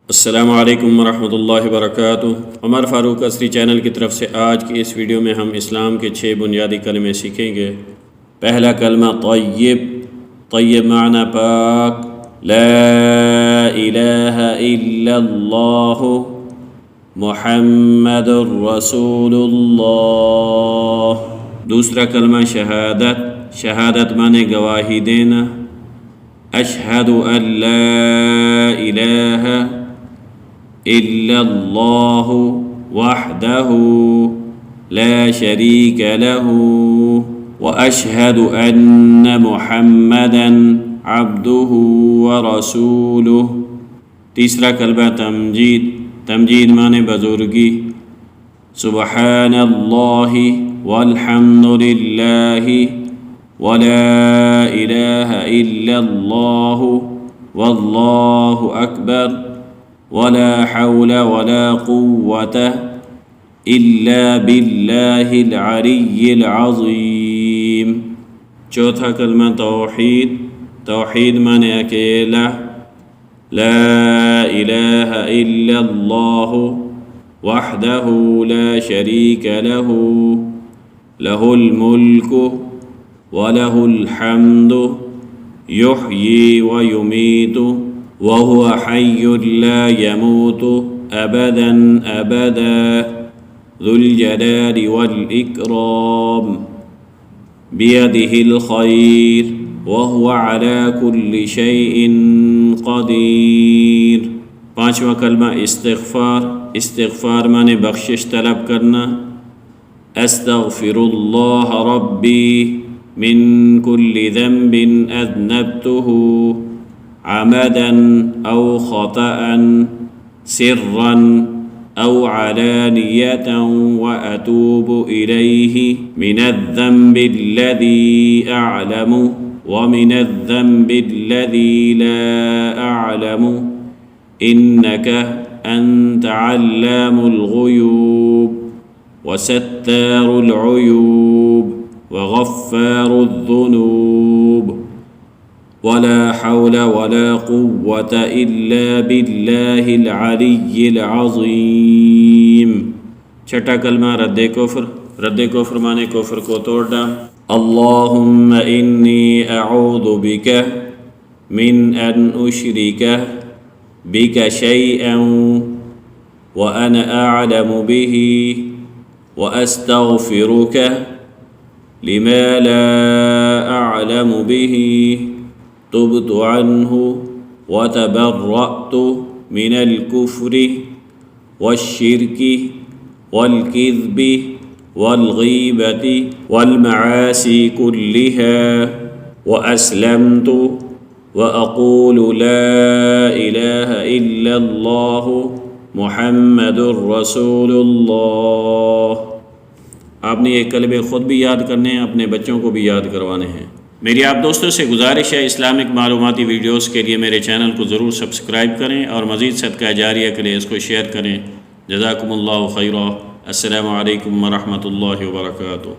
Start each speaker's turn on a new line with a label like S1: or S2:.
S1: अस्सलामु अलैकुम वरहमतुल्लाहि वबरकातुहू। उमर फ़ारूक असरी चैनल की तरफ से आज की इस वीडियो में हम इस्लाम के 6 बुनियादी कलमे सीखेंगे। पहला कलमा तय्यब। तय्यब माना पाक, ला इलाहा इल्लल्लाहु मुहम्मदुर रसूलुल्लाह। दूसरा कलमा शहादत। शहादत माने गवाही देना। अशहदु अल्ला इलाहा इल्लल्लाहु वहदहु ला शरीक लहु व अशहदु अन्न मुहम्मदन अब्दुहु व रसूलुहु। तीसरा कलमा तमजीद। तमजीद माने बुजुर्गी। सुबहानल्लाहि वल्हम्दुलिल्लाहि वला इलाहा इल्लल्लाहु वल्लाहु अकबर वला हौला वला कुव्वता इल्ला बिल्लाहिल अलिय्यिल अज़ीम। चौथा कलमा तौहीद। तौहीद माने अकेला। ला इलाहा इल्लल्लाहु वहदहु ला शरीक लहु लहुल मुल्कु व लहुल हम्दु युह्यी व युमीतु व हुवा हय्युन ला यमूतु अबदन अबदा ज़ुल जलाली वल इकराम बियदिहिल खैर व हुवा अला कुल्लि शैइन क़दीर। पाँचवा कलमा इस्तिग़फ़ार। इस्तिग़फ़ार माने बख्शिश तलब करना। अस्तग़फ़िरुल्लाह रब्बी मिन कुल्लि ज़ंबिन अज़नबतुहु अमदन औ ख़तअन सिर्रन औ अलानियतन व अतूबु इलैहि मिनज़्ज़ंबिल्लज़ी अअलमु व मिनज़्ज़ंबिल्लज़ी ला अअलमु इन्नक अंत अल्लामुल ग़ुयूब व सत्तारुल उयूब व गफ़्फ़ारुज़ ज़ुनूब वला हौला वला कुव्वता इल्ला बिल्लाहिल अलिय्यिल अज़ीम। छठा कलमा रद्द कुफ्र। रद्द कुफ्र माने कुफ्र को तोड़ डाल। अल्लाहुम्मा इन्नी अऊज़ु बिका मिन अन उश्रिका बिका शैअन व अना अअलमु बिही व अस्तग़फ़िरुका लिमा ला अअलमु बिही तुब्तु अन्हु व तबर्रअतु मिनल कुफ्रि वश्शिर्कि वल किज़्बि वल गीबति वल मआसी कुल्लिहा व अस्लमतु व अक़ूलु ला इलाहा इल्लल्लाहु मुहम्मदुर रसूलुल्लाह। आपने ये कलमे ख़ुद भी याद करने हैं, अपने बच्चों को भी याद करवाने हैं। मेरी आप दोस्तों से गुजारिश है, इस्लामिक मालूमाती वीडियोस के लिए मेरे चैनल को ज़रूर सब्सक्राइब करें और मज़ीद सदका जारिया के लिए इसको शेयर करें। जज़ाकुमुल्लाहु खैरा। अस्सलामु अलैकुम व रहमतुल्लाहि व बरकातुहू।